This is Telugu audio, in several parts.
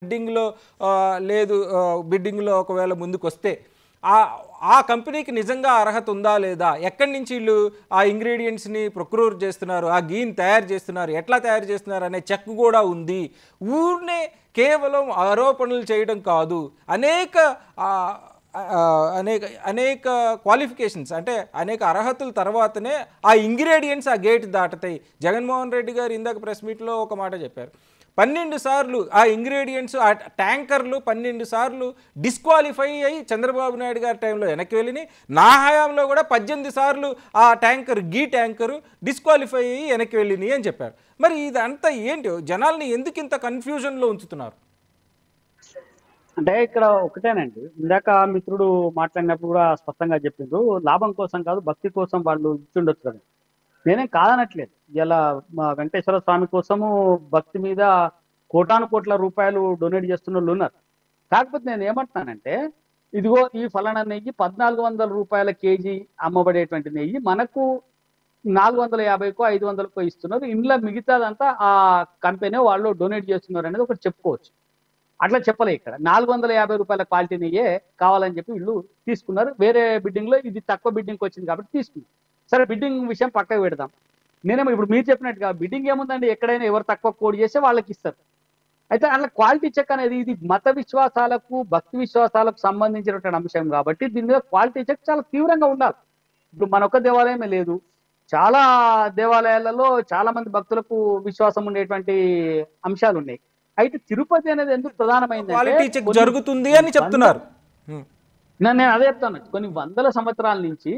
బిడ్డింగ్‌లో లేదు బిడ్డింగ్‌లో ఒకవేళ ముందుకొస్తే ఆ ఆ కంపెనీకి నిజంగా అర్హత ఉందా లేదా? ఎక్కడి నుంచి ఈళ్ళు ఆ ఇంగ్రీడియెంట్స్‌ని ప్రొక్యూర్ చేస్తున్నారు? ఆ ఘీని తయారు చేస్తున్నారు? ఎట్లా తయారు చేస్తున్నారు అనే చెక్ కూడా ఉంది. ఊరినే కేవలం ఆరోపణలు చేయడం కాదు. అనేక ఆహ్, అనేక అనేక క్వాలిఫికేషన్స్ అంటే అనేక అర్హతల తర్వాతనే ఆ ఇంగ్రీడియెంట్స్ ఆ గేట్ దాటుతాయి. జగన్మోహన్ రెడ్డి గారు ఇందాక ప్రెస్ మీట్‌లో ఒక మాట చెప్పారు. 12 సార్లు ఆ ఇంగ్రీడియెంట్స్ ఆ ట్యాంకర్లు 12 సార్లు డిస్క్వాలిఫై అయ్యి చంద్రబాబు నాయుడు గారి టైంలో వెనక్కి వెళ్ళినాయి. నా హయాంలో కూడా 18 సార్లు ఆ ట్యాంకర్ ఘీ ట్యాంకరు డిస్క్వాలిఫై అయ్యి వెనక్కి వెళ్ళినాయి అని చెప్పారు. మరి ఇదంతా ఏంటి? జనాల్ని ఎందుకు ఇంత కన్ఫ్యూజన్‌లో ఉంచుతున్నారు? అంటే ఇక్కడ ఒకటేనండి. ఇందాక మిత్రుడు మాట్లాడినప్పుడు కూడా స్పష్టంగా చెప్పిండ్రు. లాభం కోసం కాదు, భక్తి కోసం వాళ్ళు ఇచ్చుండొచ్చు కదా! నేనేం కాదనట్లేదు. ఇలా మా వెంకటేశ్వర స్వామి కోసము భక్తి మీద కోటాను కోట్ల రూపాయలు డొనేట్ చేస్తున్నోళ్ళు ఉన్నారు. కాకపోతే నేను ఏమంటున్నానంటే, ఇదిగో ఈ ఫలానా నెయ్యి రూ. 1400 కేజీ అమ్మబడేటువంటి నెయ్యి మనకు 450కో, 500కో ఇస్తున్నారు. ఇందులో మిగతాదంతా ఆ కంపెనీ వాళ్ళు డొనేట్ చేస్తున్నారు అనేది ఒకటి చెప్పుకోవచ్చు. అట్లా చెప్పలే ఇక్కడ. రూ. 450 క్వాలిటీ నెయ్యే కావాలని చెప్పి వీళ్ళు తీసుకున్నారు. వేరే బిడ్డింగ్‌లో ఇది తక్కువ బిడ్డింగ్‌కి వచ్చింది కాబట్టి తీసుకున్నారు. సరే బిడ్డింగ్ విషయం పక్కకు పెడదాం. నేనేమో ఇప్పుడు మీరు చెప్పినట్టుగా బిడ్డింగ్ ఏముందండి, ఎక్కడైనా ఎవరు తక్కువ కోడ్ చేస్తే వాళ్ళకిస్తారు. అయితే అట్లా క్వాలిటీ చెక్ అనేది ఇది మత విశ్వాసాలకు, భక్తి విశ్వాసాలకు సంబంధించినటువంటి అంశం కాబట్టి దీని మీద క్వాలిటీ చెక్ చాలా తీవ్రంగా ఉండాలి. ఇప్పుడు మన ఒక్క దేవాలయమే లేదు. చాలా దేవాలయాలలో చాలా మంది భక్తులకు విశ్వాసం ఉండేటువంటి అంశాలున్నాయి. అయితే తిరుపతి అనేది ఎందుకు ప్రధానమైందంటే క్వాలిటీ చెక్ కొన్ని జరుగుతుంది అని వంద చెప్తున్నారు. హ్మ్. నేను అదే చెప్తాను. కొన్ని వందల సంవత్సరాల నుంచి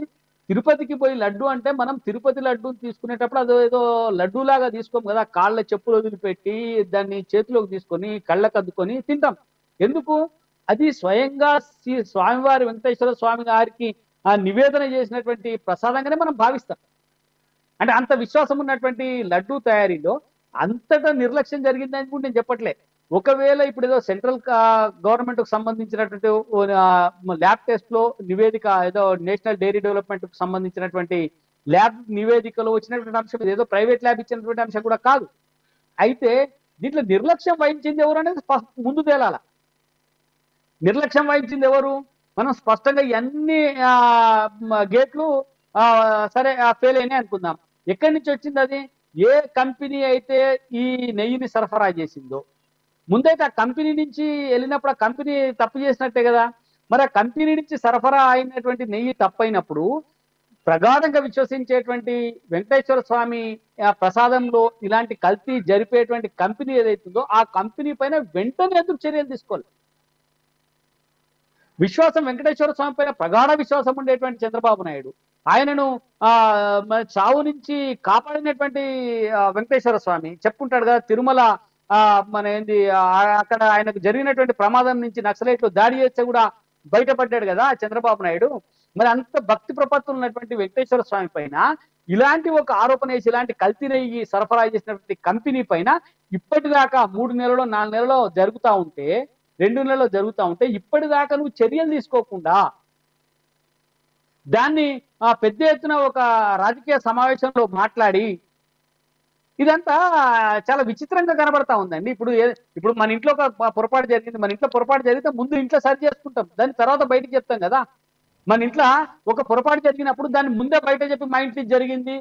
తిరుపతికి పోయి లడ్డు అంటే మనం తిరుపతి లడ్డూని తీసుకునేటప్పుడు అదేదో లడ్డూలాగా తీసుకోము కదా! కాళ్ళ చెప్పులు వదిలిపెట్టి దాన్ని చేతిలోకి తీసుకొని కళ్ళకద్దుకొని తింటాం. ఎందుకు? అది స్వయంగా స్వామివారి వెంకటేశ్వర స్వామి గారికి నివేదన చేసినటువంటి ప్రసాదంగానే మనం భావిస్తాం. అంటే అంత విశ్వాసం ఉన్నటువంటి లడ్డూ తయారీలో అంతటా నిర్లక్ష్యం జరిగిందని కూడా నేను చెప్పట్లే. ఒకవేళ ఇప్పుడు ఏదో సెంట్రల్ గవర్నమెంట్‌కి సంబంధించినటువంటి ల్యాబ్ టెస్ట్‌లో నివేదిక ఏదో నేషనల్ డైరీ డెవలప్‌మెంట్‌కి సంబంధించినటువంటి ల్యాబ్ నివేదికలో వచ్చినటువంటి అంశం ఏదో ప్రైవేట్ ల్యాబ్ ఇచ్చినటువంటి అంశం కూడా కాదు. అయితే దీంట్లో నిర్లక్ష్యం వహించింది ఎవరు అనేది ముందు తేలాల. నిర్లక్ష్యం వహించింది ఎవరు? మనం స్పష్టంగా ఇయన్నీ గేట్లు సరే ఫెయిల్ అయినాయి అనుకుందాం. ఎక్కడి నుంచి వచ్చిందది? ఏ కంపెనీ అయితే ఈ నెయ్యిని సరఫరా చేసిందో, ముందైతే ఆ కంపెనీ నుంచి ఎళ్ళినప్పుడు ఆ కంపెనీ తప్పు చేసినట్టే గదా! మరి ఆ కంపెనీ నుంచి సరఫరా అయినటువంటి నెయ్యి తప్పైనప్పుడు, ప్రగాఢంగా విశ్వసించేటువంటి వెంకటేశ్వర స్వామి ప్రసాదంలో ఇలాంటి కల్తీ జరిపేటువంటి కంపెనీ ఏదైతుందో, ఆ కంపెనీ పైన వెంటనే ఎందుకు చర్యలు తీసుకోవాలి? విశ్వాసం వెంకటేశ్వర స్వామి పైన ప్రగాఢ విశ్వాసం ఉండేటువంటి చంద్రబాబు నాయుడు ఆయనను చావు నుంచి కాపాడినటువంటి వెంకటేశ్వర స్వామి చెప్పుకుంటాడు కదా తిరుమల మన ఏంది అక్కడ ఆయనకు జరిగినటువంటి ప్రమాదం నుంచి నక్సలైట్లు దాడి చేస్తే కూడా బయటపడ్డాడు కదా చంద్రబాబు నాయుడు. మరి అంత భక్తి ప్రపత్తులు ఉన్నటువంటి వెంకటేశ్వర స్వామి పైన ఇలాంటి ఒక ఆరోపణ వేసి ఇలాంటి కల్తీ నెయ్యి సరఫరా చేసినటువంటి కంపెనీ పైన ఇప్పటిదాకా 3 నెలలో 4 నెలలో జరుగుతా ఉంటే 2 నెలల్లో జరుగుతా ఉంటే ఇప్పటిదాకా నువ్వు చర్యలు తీసుకోకుండా దాన్ని పెద్ద ఎత్తున ఒక రాజకీయ సమావేశంలో మాట్లాడి ఇదంతా చాలా విచిత్రంగా కనబడతా ఉందండి. ఇప్పుడు మన ఇంట్లో ఒక పొరపాటు జరిగింది. మన ఇంట్లో పొరపాటు జరిగితే ముందు ఇంట్లో సరి చేసుకుంటాం. దాని తర్వాత బయటకు చెప్తాం కదా! మన ఇంట్లో ఒక పొరపాటు జరిగినప్పుడు దాన్ని ముందే బయట చెప్పి మా ఇంట్లో జరిగింది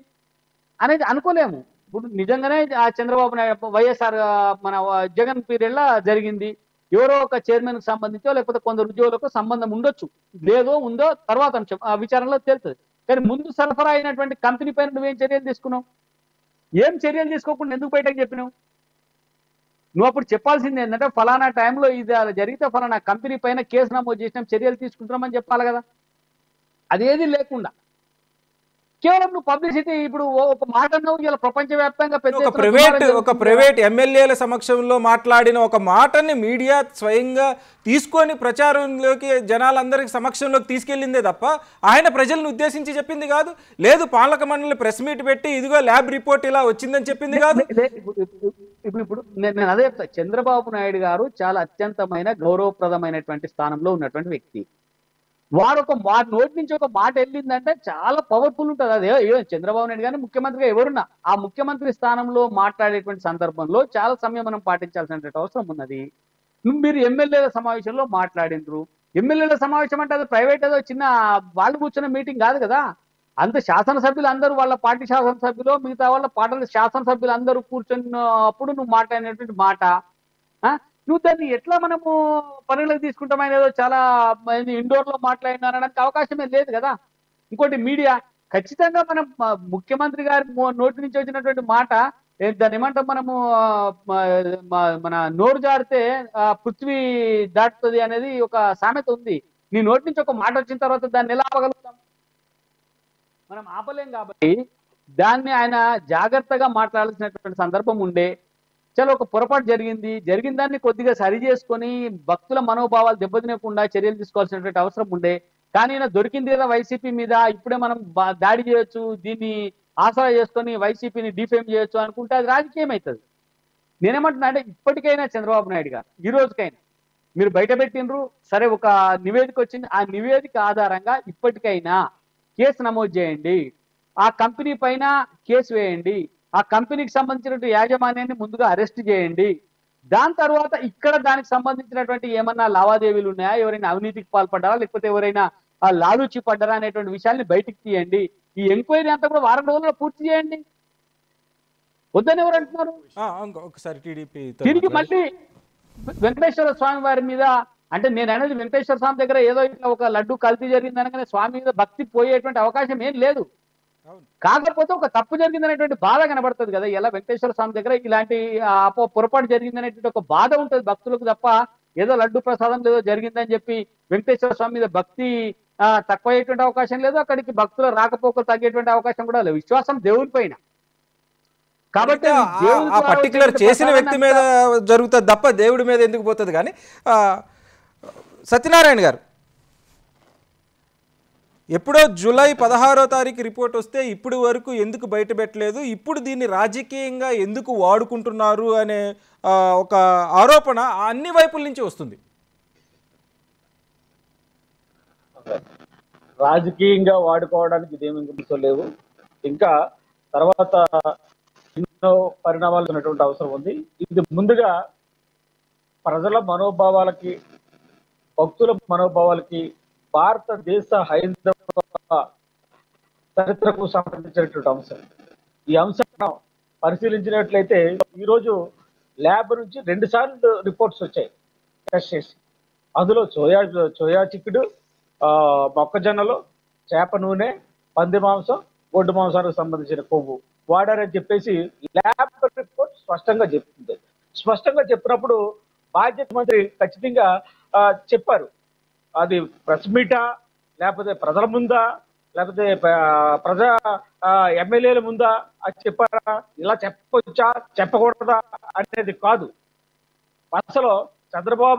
అనేది అనుకోలేము. ఇప్పుడు నిజంగానే ఆ చంద్రబాబు నాయుడు వైఎస్ఆర్ మన జగన్ పీరియడ్‌లో జరిగింది. ఎవరో ఒక చైర్మన్‌కి సంబంధించో లేకపోతే కొందరు ఉద్యోగులకు సంబంధం ఉండొచ్చు. లేదో ఉందో తర్వాత అంశం. ఆ విచారణలో తేలుతది. కానీ ముందు సరఫరా అయినటువంటి కంపెనీ పైన నువ్వేం చర్యలు తీసుకున్నావు? ఏం చర్యలు తీసుకోకుండా ఎందుకు బయటకు చెప్పినావు? నువ్వప్పుడు చెప్పాల్సింది ఏందంటే ఫలానా టైంలో ఇది అలా జరిగితే ఫలానా కంపెనీ పైన కేసు నమోదు చేసినాం, చర్యలు తీసుకుంటున్నామని చెప్పాలి గదా! అదేది లేకుండా కేవలం నువ్వు పబ్లిసిటీ ఇప్పుడు ఒక మాట అన్నావు ఇలా ప్రపంచవ్యాప్తంగా పెద్ద ఒక ఎత్తున దుమారం జరుగుతుంది కదా! ప్రైవేట్ ఎమ్మెల్యేల సమక్షంలో మాట్లాడిన ఒక మాటని మీడియా స్వయంగా తీసుకొని ప్రచారంలోకి జనాలందరికి సమక్షంలోకి తీసుకెళ్ళిందే తప్ప ఆయన ప్రజలను ఉద్దేశించి చెప్పింది కాదు. లేదు పాలక మండలి ప్రెస్ మీట్ పెట్టి ఇదిగో ల్యాబ్ రిపోర్ట్ ఇలా వచ్చిందని చెప్పింది కాదు. ఇప్పుడు నేను అదే చెప్తా. చంద్రబాబు నాయుడు గారు చాలా అత్యంతమైన గౌరవప్రదమైనటువంటి స్థానంలో ఉన్నటువంటి వ్యక్తి. వాడు నోటి నుంచి ఒక మాట వెళ్ళిందంటే చాలా పవర్ఫుల్ ఉంటుంది. అదే చంద్రబాబు నాయుడు గాని ముఖ్యమంత్రిగా ఎవరున్నా ఆ ముఖ్యమంత్రి స్థానంలో మాట్లాడేటువంటి సందర్భంలో చాలా సమయం మనం పాటించాల్సినటువంటి అవసరం ఉన్నది. మీరు ఎమ్మెల్యేల సమావేశంలో మాట్లాడినరు. ఎమ్మెల్యేల సమావేశం అంటే అది ప్రైవేట్ ఏదో చిన్న వాళ్ళు కూర్చున్న మీటింగ్ కాదు కదా. అంత శాసనసభ్యులు అందరూ వాళ్ళ పార్టీ శాసనసభ్యులు మిగతా వాళ్ళ పార్టీ శాసనసభ్యులు అందరూ కూర్చున్నప్పుడు నువ్వు మాట్లాడినటువంటి మాట ఆ? నువ్వు దాన్ని ఎట్లా మనము పరిగణలోకి తీసుకుంటాం ఆయన ఏదో చాలా ఇండోర్ లో మాట్లాడినారనడానికి అవకాశమే లేదు కదా. ఇంకోటి మీడియా ఖచ్చితంగా మనం ముఖ్యమంత్రి గారి నోటి నుంచి వచ్చినటువంటి మాట దాన్ని ఏమంటాం మనము మన నోరు జారితే పృథ్వీ దాటుతుంది అనేది ఒక సామెత ఉంది. నీ నోటి నుంచి ఒక మాట వచ్చిన తర్వాత దాన్ని ఎలా ఆపగలుగుతాం? మనం ఆపలేం. కాబట్టి దాన్ని ఆయన జాగ్రత్తగా మాట్లాడాల్సినటువంటి సందర్భం ఉండే. చాలా ఒక పొరపాటు జరిగిన దాన్ని కొద్దిగా సరి చేసుకొని భక్తుల మనోభావాలు దెబ్బతినకుండా చర్యలు తీసుకోవాల్సినటువంటి అవసరం ఉండే. కానీ ఈయన దొరికింది కదా వైసీపీ మీద, ఇప్పుడే మనం దాడి చేయొచ్చు, దీన్ని ఆసరా చేసుకొని వైసీపీని డిఫేమ్ చేయొచ్చు అనుకుంటే అది రాజకీయం అవుతుంది. నేనేమంటున్నా అంటే ఇప్పటికైనా చంద్రబాబు నాయుడు గారు ఈ రోజుకైనా మీరు బయట పెట్టినరు సరే, ఒక నివేదిక వచ్చింది, ఆ నివేదిక ఆధారంగా ఇప్పటికైనా కేసు నమోదు చేయండి, ఆ కంపెనీ పైన కేసు వేయండి, ఆ కంపెనీకి సంబంధించినటువంటి యాజమాన్యాన్ని ముందుగా అరెస్ట్ చేయండి. దాని తర్వాత ఇక్కడ దానికి సంబంధించినటువంటి ఏమన్నా లావాదేవీలు ఉన్నాయా, ఎవరైనా అవినీతికి పాల్పడ్డారా, లేకపోతే ఎవరైనా లాలూచి పడ్డారా అనేటువంటి విషయాల్ని బయటికి తీయండి. ఈ ఎంక్వైరీ అంతా కూడా వారం రోజుల్లో పూర్తి చేయండి. వద్దని ఎవరు అంటున్నారు? ఒకసారి తిరిగి మళ్ళీ వెంకటేశ్వర స్వామి వారి మీద అంటే నేను అనేది వెంకటేశ్వర స్వామి దగ్గర ఏదో ఇట్లా ఒక లడ్డు కల్తీ జరిగింది అనగానే స్వామి మీద భక్తి పోయేటువంటి అవకాశం ఏం లేదు. కాకపోతే ఒక తప్పు జరిగిందనేటువంటి బాధ కనబడుతుంది కదా. ఇలా వెంకటేశ్వర స్వామి దగ్గర ఇలాంటి పొరపాటు జరిగిందనేటువంటి ఒక బాధ ఉంటుంది భక్తులకు తప్ప ఏదో లడ్డు ప్రసాదం ఏదో జరిగిందని చెప్పి వెంకటేశ్వర స్వామి మీద భక్తి తక్కువ అయ్యేటువంటి అవకాశం లేదు. అక్కడికి భక్తుల రాకపోకలు తగ్గేటువంటి అవకాశం కూడా లేదు. విశ్వాసం దేవుని పైన. కాబట్టి ఆ పర్టికులర్ చేసిన వ్యక్తి మీద జరుగుతుంది తప్ప దేవుడి మీద ఎందుకు పోతుంది. కానీ సత్యనారాయణ గారు, ఎప్పుడో జూలై 16వ తారీఖు రిపోర్ట్ వస్తే ఇప్పుడు వరకు ఎందుకు బయట పెట్టలేదు, ఇప్పుడు దీన్ని రాజకీయంగా ఎందుకు వాడుకుంటున్నారు అనే ఒక ఆరోపణ అన్ని వైపుల నుంచి వస్తుంది. రాజకీయంగా వాడుకోవడానికి ఇదేమి గుర్తులేవు. ఇంకా తర్వాత ఎన్నో పరిణామాలు ఉన్నటువంటి అవసరం ఉంది. ఇది ముందుగా ప్రజల మనోభావాలకి, భక్తుల మనోభావాలకి, భారతదేశ హైందవ చరిత్రకు సంబంధించినటువంటి అంశం. ఈ అంశం పరిశీలించినట్లయితే ఈరోజు ల్యాబ్ నుంచి 2 సార్లు రిపోర్ట్స్ వచ్చాయి టెస్ట్ చేసి. అందులో సోయా చిక్కుడు, మొక్కజొన్నలు, చేప నూనె, పంది మాంసం, గొడ్డు మాంసానికి సంబంధించిన కొవ్వు వాడారని చెప్పేసి ల్యాబ్ రిపోర్ట్ స్పష్టంగా చెప్తుంది. స్పష్టంగా చెప్పినప్పుడు బాధ్యత మంత్రి ఖచ్చితంగా చెప్పారు. అది ప్రెస్ మీటా, లేకపోతే ప్రజల ముందా, లేకపోతే ప్రజా ఎమ్మెల్యేల ముందా అది చెప్పారా, ఇలా చెప్పొచ్చా చెప్పకూడదా అనేది కాదు. అసలు చంద్రబాబు